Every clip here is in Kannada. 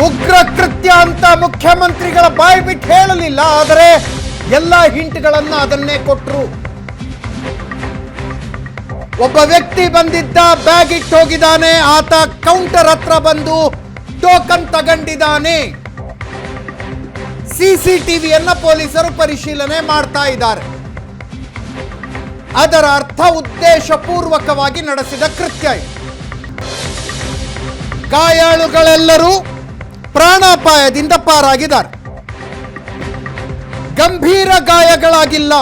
ಉಗ್ರ ಕೃತ್ಯ ಅಂತ ಮುಖ್ಯಮಂತ್ರಿಗಳ ಬಾಯಿ ಬಿಟ್ಟು ಹೇಳಲಿಲ್ಲ, ಆದರೆ ಎಲ್ಲ ಹಿಂಟ್ಗಳನ್ನು ಅದನ್ನೇ ಕೊಟ್ಟರು. ಒಬ್ಬ ವ್ಯಕ್ತಿ ಬಂದಿದ್ದ, ಬ್ಯಾಗ್ ಇಟ್ಟು ಹೋಗಿದ್ದಾನೆ, ಆತ ಕೌಂಟರ್ ಹತ್ರ ಬಂದು ಟೋಕನ್ ತಗೊಂಡಿದ್ದಾನೆ. ಸಿಸಿಟಿವಿಯನ್ನ ಪೊಲೀಸರು ಪರಿಶೀಲನೆ ಮಾಡ್ತಾ ಇದ್ದಾರೆ. ಅದರ ಅರ್ಥ ಉದ್ದೇಶಪೂರ್ವಕವಾಗಿ ನಡೆಸಿದ ಕೃತ್ಯ. ಗಾಯಾಳುಗಳೆಲ್ಲರೂ ಪ್ರಾಣಾಪಾಯದಿಂದ ಪಾರಾಗಿದ್ದಾರೆ. ಗಂಭೀರ ಗಾಯಗಳಾಗಿಲ್ಲ.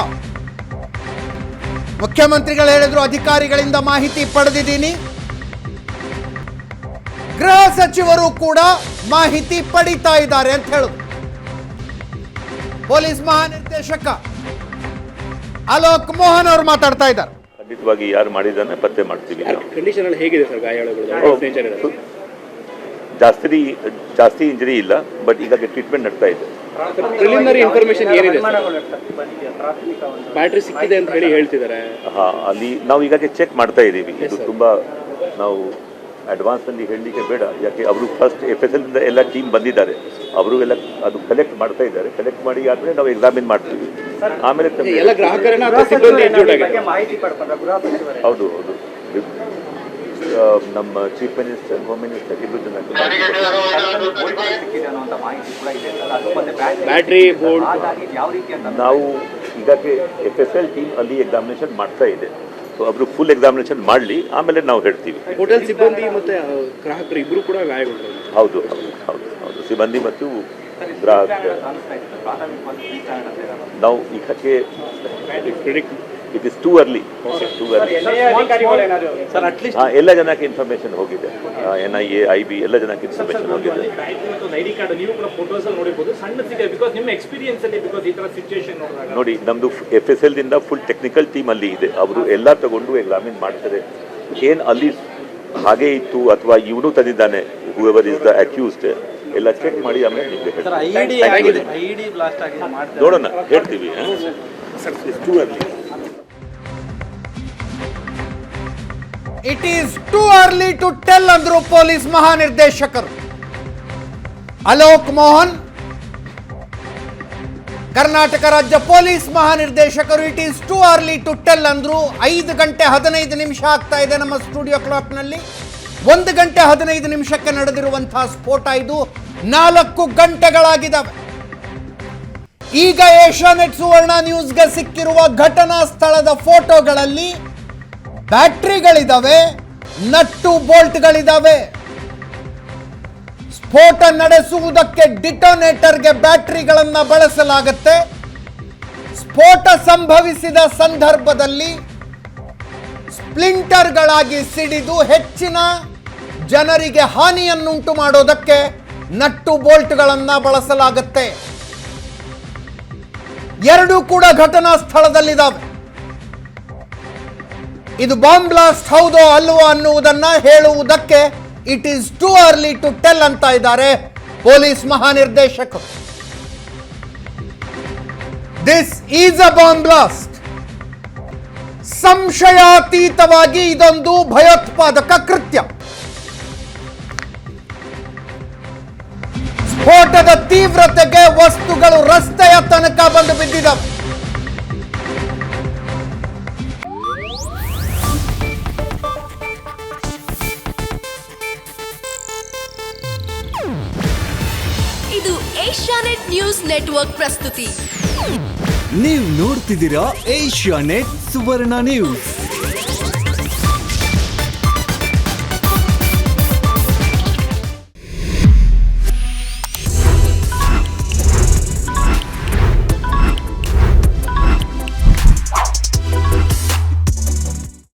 ಮುಖ್ಯಮಂತ್ರಿಗಳು ಹೇಳಿದ್ರು, ಅಧಿಕಾರಿಗಳಿಂದ ಮಾಹಿತಿ ಪಡೆದಿದ್ದೀನಿ. ಗೃಹ ಸಚಿವರು ಕೂಡ ಮಾಹಿತಿ ಪಡಿತಾ ಇದ್ದಾರೆ ಅಂತ ಹೇಳಿದ್ರು. ಪೊಲೀಸ್ ಮಹಾನಿರ್ದೇಶಕ ಅಲೋಕ್ ಮೋಹನ್ ಅವರು ಮಾತಾಡ್ತಾ ಇದ್ದಾರೆ. ಖಂಡಿತವಾಗಿ ಯಾರು ಮಾಡಿದಾನೆ ಪತ್ತೆ ಮಾಡ್ತೀವಿ. ಕಂಡೀಷನ್ ಎಲ್ಲ ಹೇಗಿದೆ ಸರ್ ಗಾಯಾಳುಗಳು? ಜಾಸ್ತಿ ಇಂಜರಿ ಇಲ್ಲ, ಬಟ್ ಈಗ ಟ್ರೀಟ್ಮೆಂಟ್ ನಡ್ತಾ ಇದೆ. ಪ್ರಿಲಿಮಿನರಿ ಇನ್ಫಾರ್ಮೇಶನ್ ಏನಿದೆ? ಬ್ಯಾಟ್ರಿ ಸಿಕ್ಕಿದೆ ಅಂತ ಹೇಳ್ತಿದ್ದಾರೆ. ಅಲ್ಲಿ ನಾವು ಈಗಾಗಲೇ ಚೆಕ್ ಮಾಡ್ತಾ ಇದ್ದೀವಿ. ಇದು ತುಂಬಾ ನಾವು ಅಡ್ವಾನ್ಸ್ ಅಲ್ಲಿ ಹೇಳಲಿಕ್ಕೆ ಬೇಡ, ಯಾಕೆ ಅವರು ಫಸ್ಟ್ FSL ಇಂದ ಎಲ್ಲ ಟೀಮ್ ಬಂದಿದ್ದಾರೆ, ಅವರು ಎಲ್ಲ ಅದು ಕಲೆಕ್ಟ್ ಮಾಡ್ತಾ ಇದ್ದಾರೆ. ಕಲೆಕ್ಟ್ ಮಾಡಿ ಆದ್ಮೇಲೆ ನಾವು ಎಕ್ಸಾಮಿನ್ ಮಾಡ್ತೀವಿ. ಆಮೇಲೆ ಎಲ್ಲ ಗ್ರಾಹಕರನ್ನ ಹೌದು ನಮ್ಮ ಚೀಫ್ ಮಿನಿಸ್ಟರ್, ಹೋಮ್ ಮಿನಿಸ್ಟರ್ ಇಬ್ಬರು ಜನ ಬ್ಯಾಟ್ರಿ ಬೋರ್ಡ್ ನಾವು ಈಗಾಗಲೇ FSL ಟೀಮ್ ಅಲ್ಲಿ ಎಕ್ಸಾಮಿನೇಷನ್ ಮಾಡ್ತಾ ಇದೆ. ಸೊ ಅವರು ಫುಲ್ ಎಕ್ಸಾಮಿನೇಷನ್ ಮಾಡಲಿ, ಆಮೇಲೆ ನಾವು ಹೇಳ್ತೀವಿ. ಹೋಟೆಲ್ ಸಿಬ್ಬಂದಿ ಮತ್ತೆ ಗ್ರಾಹಕರು ಇಬ್ಬರು ಕೂಡ ಗಾಯಗೊಂಡರು. ಹೌದು, ಸಿಬ್ಬಂದಿ ಮತ್ತು ಗ್ರಾಹಕರು. ನಾವು ಈಗಕ್ಕೆ ಇಟ್ ಇಸ್ ಟೂ ಅರ್ಲಿ. ಎಲ್ಲ ಜನಕ್ಕೆ ಇನ್ಫಾರ್ಮೇಶನ್ ಹೋಗಿದೆ. NIA, IB ಎಲ್ಲ ಜನಕ್ಕೆ ಇನ್ಫಾರ್ಮೇಶನ್ ಹೋಗಿದೆ. ನೋಡಿ, ನಮ್ದು FSL ದಿಂದ ಫುಲ್ ಟೆಕ್ನಿಕಲ್ ಟೀಮ್ ಅಲ್ಲಿ ಇದೆ. ಅವರು ಎಲ್ಲ ತಗೊಂಡು ಎಕ್ಸಾಮಿನ್ ಮಾಡ್ತಾರೆ. ಏನ್ ಅಲ್ಲಿ ಹಾಗೆ ಇತ್ತು ಅಥವಾ ಇವನು ತಂದಿದ್ದಾನೆ, ಹೂಎವರ್ ಇಸ್ ದ ಅಕ್ಯೂಸ್ಡ್, ಎಲ್ಲ ಚೆಕ್ ಮಾಡಿ ಆಮೇಲೆ ನೋಡೋಣ, ಹೇಳ್ತೀವಿ. It is too early to tell ಅಂದ್ರು ಪೊಲೀಸ್ ಮಹಾನಿರ್ದೇಶಕರು ಅಲೋಕ್ ಮೋಹನ್. ಕರ್ನಾಟಕ ರಾಜ್ಯ ಪೊಲೀಸ್ ಮಹಾನಿರ್ದೇಶಕರು it is too early to tell ಅಂದ್ರು. 5 ಗಂಟೆ 15 ನಿಮಿಷ ಆಗ್ತಾ ಇದೆ ನಮ್ಮ ಸ್ಟುಡಿಯೋ ಕ್ಲಾಕ್ನಲ್ಲಿ. 1 ಗಂಟೆ 15 ನಿಮಿಷಕ್ಕೆ ನಡೆದಿರುವಂತಹ ಸ್ಫೋಟ ಇದು. 4 ಗಂಟೆಗಳಾಗಿದ್ದಾವೆ. ಈಗ ಏಷ್ಯಾನೆಟ್ ಸುವರ್ಣ ನ್ಯೂಸ್ಗೆ ಸಿಕ್ಕಿರುವ ಘಟನಾ ಸ್ಥಳದ ಫೋಟೋಗಳಲ್ಲಿ ಬ್ಯಾಟ್ರಿಗಳಿದಾವೆ, ನಟ್ಟು ಬೋಲ್ಟ್ಗಳಿದಾವೆ. ಸ್ಫೋಟ ನಡೆಸುವುದಕ್ಕೆ ಡಿಟೋನೇಟರ್ಗೆ ಬ್ಯಾಟ್ರಿಗಳನ್ನು ಬಳಸಲಾಗುತ್ತೆ. ಸ್ಫೋಟ ಸಂಭವಿಸಿದ ಸಂದರ್ಭದಲ್ಲಿ ಸ್ಪ್ಲಿಂಟರ್ಗಳಾಗಿ ಸಿಡಿದು ಹೆಚ್ಚಿನ ಜನರಿಗೆ ಹಾನಿಯನ್ನುಂಟು ಮಾಡೋದಕ್ಕೆ ನಟ್ಟು ಬೋಲ್ಟ್ಗಳನ್ನು ಬಳಸಲಾಗುತ್ತೆ. ಎರಡೂ ಕೂಡ ಘಟನಾ ಸ್ಥಳದಲ್ಲಿದ್ದಾವೆ. ಇದು ಬಾಂಬ್ ಬ್ಲಾಸ್ಟ್ ಹೌದೋ ಅಲ್ವೋ ಅನ್ನುವುದನ್ನ ಹೇಳುವುದಕ್ಕೆ it is too early to tell ಅಂತ ಇದ್ದಾರೆ ಪೊಲೀಸ್ ಮಹಾನಿರ್ದೇಶಕರು. This is a bomb blast. ಸಂಶಯಾತೀತವಾಗಿ ಇದೊಂದು ಭಯೋತ್ಪಾದಕ ಕೃತ್ಯ. ಸ್ಫೋಟದ ತೀವ್ರತೆಗೆ ವಸ್ತುಗಳು ರಸ್ತೆಯ ತನಕ ಬಂದು ಬಿದ್ದಿದ್ದಾವೆ. ಇದು ಏಷ್ಯಾನೆಟ್ ನ್ಯೂಸ್ ನೆಟ್ವರ್ಕ್ ಪ್ರಸ್ತುತಿ. ನೀವು ನೋಡ್ತಿದ್ದೀರಾ ಏಷ್ಯಾನೆಟ್ ಸುವರ್ಣ ನ್ಯೂಸ್.